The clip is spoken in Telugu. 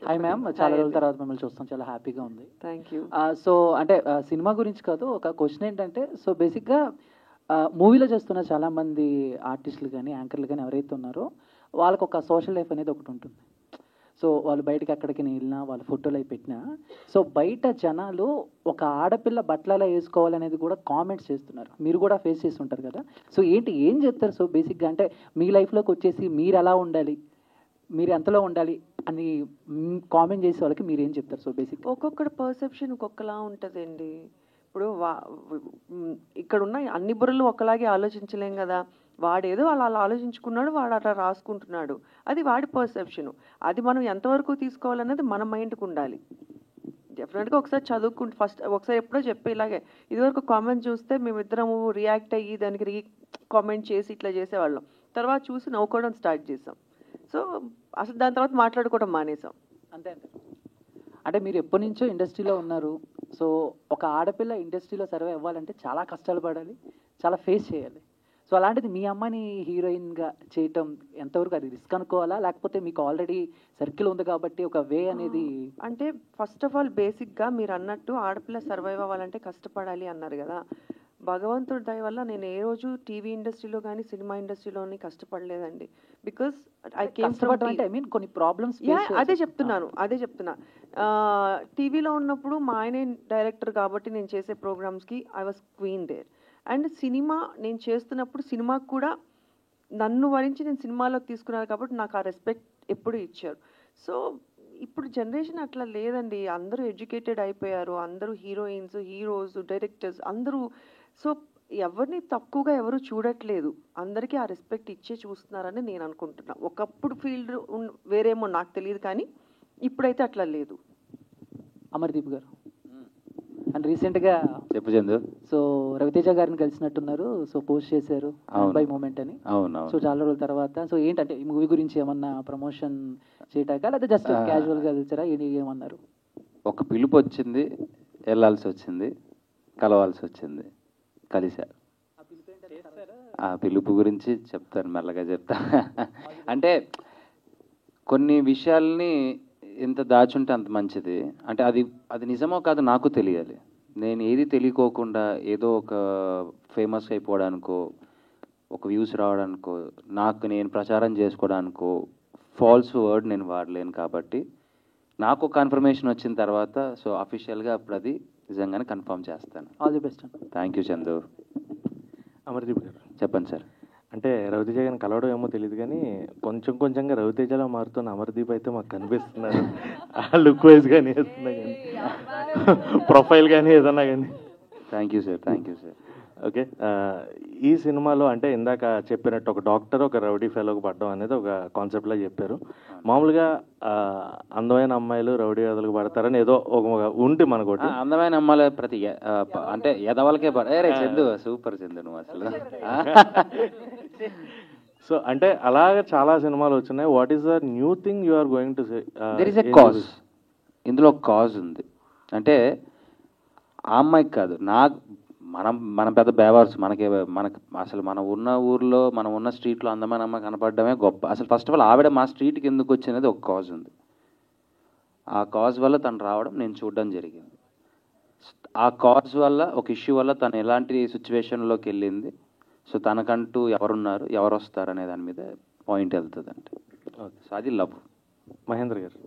హాయ్ మ్యామ్, చాలా రోజుల తర్వాత మిమ్మల్ని చూస్తాం, చాలా హ్యాపీగా ఉంది. Thank you. సో అంటే సినిమా గురించి కాదు, ఒక క్వశ్చన్ ఏంటంటే, సో బేసిక్గా మూవీలో చేస్తున్న చాలామంది ఆర్టిస్టులు కానీ యాంకర్లు కానీ ఎవరైతే ఉన్నారో వాళ్ళకు ఒక సోషల్ లైఫ్ అనేది ఒకటి ఉంటుంది. సో వాళ్ళు బయటకి ఎక్కడికి వెళ్ళినా, వాళ్ళ ఫోటోలు అవి పెట్టినా, సో బయట జనాలు ఒక ఆడపిల్ల బట్టలు వేసుకోవాలనేది కూడా కామెంట్స్ చేస్తున్నారు. మీరు కూడా ఫేస్ చేసి ఉంటారు కదా. సో ఏం చెప్తారు? సో బేసిక్గా అంటే మీ లైఫ్లోకి వచ్చేసి మీరు ఎలా ఉండాలి, మీరు ఎంతలో ఉండాలి అని కామెంట్ చేసే వాళ్ళకి మీరు ఏం చెప్తారు? సో బేసిక్ ఒక్కొక్కటి పర్సెప్షన్ ఒక్కొక్కలా ఉంటుందండి. ఇప్పుడు ఇక్కడ ఉన్న అన్ని బుర్రలు ఒకలాగే ఆలోచించలేం కదా. వాడేదో అలా ఆలోచించుకున్నాడు, వాడు అలా రాసుకుంటున్నాడు, అది వాడి పర్సెప్షను. అది మనం ఎంతవరకు తీసుకోవాలన్నది మన మైండ్కి ఉండాలి. డెఫినెట్గా ఒకసారి చదువుకుంటే ఫస్ట్ ఒకసారి ఎప్పుడో చెప్పే ఇలాగే ఇదివరకు కామెంట్ చూస్తే మేమిద్దరము రియాక్ట్ అయ్యి దానికి కామెంట్ చేసి ఇట్లా చేసేవాళ్ళం. తర్వాత చూసి నవ్వుకోవడం స్టార్ట్ చేసాం. సో అసలు దాని తర్వాత మాట్లాడుకోవడం మానేసాం. అంతే అంతే. అంటే మీరు ఎప్పటి నుంచో ఇండస్ట్రీలో ఉన్నారు. సో ఒక ఆడపిల్ల ఇండస్ట్రీలో సర్వైవ్ అవ్వాలంటే చాలా కష్టాలు పడాలి, చాలా ఫేస్ చేయాలి. సో అలాంటిది మీ అమ్మాయిని హీరోయిన్గా చేయటం ఎంతవరకు అది రిస్క్ అనుకోవాలా, లేకపోతే మీకు ఆల్రెడీ సర్కిల్ ఉంది కాబట్టి ఒక వే అనేది? అంటే ఫస్ట్ ఆఫ్ ఆల్ బేసిక్గా మీరు అన్నట్టు ఆడపిల్ల సర్వైవ్ అవ్వాలంటే కష్టపడాలి అన్నారు కదా. భగవంతుడి దయ వల్ల నేను ఏ రోజు టీవీ ఇండస్ట్రీలో కానీ సినిమా ఇండస్ట్రీలోని కష్టపడలేదండి. బికాస్ ఐ కేమ్ ఫ్రమ్ అంటే ఐ మీన్ కొన్ని ప్రాబ్లమ్స్. అదే చెప్తున్నా. టీవీలో ఉన్నప్పుడు మా ఆయనే డైరెక్టర్ కాబట్టి నేను చేసే ప్రోగ్రామ్స్కి I was queen there. And cinema నేను చేస్తున్నప్పుడు సినిమాకు కూడా నన్ను వరించి నేను సినిమాలోకి తీసుకున్నాను కాబట్టి నాకు ఆ రెస్పెక్ట్ ఎప్పుడు ఇచ్చారు. సో ఇప్పుడు జనరేషన్ అట్లా లేదండి. అందరూ ఎడ్యుకేటెడ్ అయిపోయారు, అందరూ హీరోయిన్స్, హీరోస్, డైరెక్టర్స్ అందరూ. సో ఎవరిని తక్కువగా ఎవరు చూడట్లేదు, అందరికీ ఆ రెస్పెక్ట్ ఇచ్చే చూస్తున్నారని నేను అనుకుంటున్నా. ఒకప్పుడు ఫీల్డ్ వేరేమో నాకు తెలియదు, కానీ ఇప్పుడైతే అట్లా లేదు. అమర్దీప్ గారు అండ్ రీసెంట్గా చెప్పు చందు. సో రవితేజ గారిని కలిసినట్టున్నారు, సో పోస్ట్ చేశారు బై మూమెంట్ అని. అవును. సో చాలా రోజుల తర్వాత, సో ఏంటంటే ఈ మూవీ గురించి ఏమన్నా ప్రమోషన్ చేయటాక, లేదా జస్ట్ క్యాజువల్గా కలిసారా, ఏమన్నారు? ఒక పిలుపు వచ్చింది, వెళ్ళాల్సి వచ్చింది, కలవాల్సి వచ్చింది, కలిశారు. ఆ పిలుపు గురించి చెప్తాను, మెల్లగా చెప్తా. అంటే కొన్ని విషయాల్ని ఎంత దాచుంటే అంత మంచిది. అంటే అది నిజమో కాదు నాకు తెలియాలి. నేను ఏది తెలియకోకుండా ఏదో ఒక ఫేమస్ అయిపోవడానికో, ఒక వ్యూస్ రావడానికో, నాకు నేను ప్రచారం చేసుకోవడానికో ఫాల్స్ వర్డ్ నేను వాడలేను. కాబట్టి నాకు కన్ఫర్మేషన్ వచ్చిన తర్వాత సో అఫీషియల్గా అప్పుడు అది నిజంగానే కన్ఫర్మ్ చేస్తాను. All the best. Thank you Chandu. Amardeep గారు చెప్పండి సార్. అంటే రవితేజ గారిని కలవడం ఏమో తెలియదు, కానీ కొంచెంగా రవితేజలో మారుతున్న అమర్దీప్ అయితే మాకు కనిపిస్తున్నారు. ఆ లుక్ వైజ్ కానీ వేస్తున్నా కానీ ప్రొఫైల్ కానీ ఏదన్నా కానీ. Thank you sir. ఓకే, ఈ సినిమాలో అంటే ఇందాక చెప్పినట్టు ఒక డాక్టర్ ఒక రౌడీ ఫెలోకి పడడం అనేది ఒక కాన్సెప్ట్లో చెప్పారు. మామూలుగా అందమైన అమ్మాయిలు రౌడీ వేదలకు పడతారని ఏదో ఒక ఉంటే మనకోటి. అందమైన అమ్మాయిలు ప్రతి అంటే ఎదవలకే చందు సూపర్ చందు నువ్వు అసలు. సో అంటే అలాగే చాలా సినిమాలు వచ్చినాయి. What is the new thing you are going to say? There is a cause. ఇందులో కాజ్ ఉంది. అంటే ఆ అమ్మాయికి కాదు, మనం పెద్ద బేవార్స్. మనకు అసలు మనం ఉన్న ఊర్లో, మనం ఉన్న స్ట్రీట్లో అందమైన అమ్మాయి కనపడడమే గొప్ప. అసలు ఫస్ట్ ఆఫ్ ఆల్ ఆవిడ మా స్ట్రీట్కి ఎందుకు వచ్చినది ఒక కాజ్ ఉంది. ఆ కాజ్ వల్ల తను రావడం నేను చూడడం జరిగింది. ఆ కాజ్ వల్ల, ఒక ఇష్యూ వల్ల తను ఎలాంటి సిచ్యువేషన్లోకి వెళ్ళింది, సో తనకంటూ ఎవరున్నారు, ఎవరు వస్తారు అనే దాని మీద పాయింట్ వెళ్తుంది. అంటే సో అది లవ్. మహేంద్ర గారు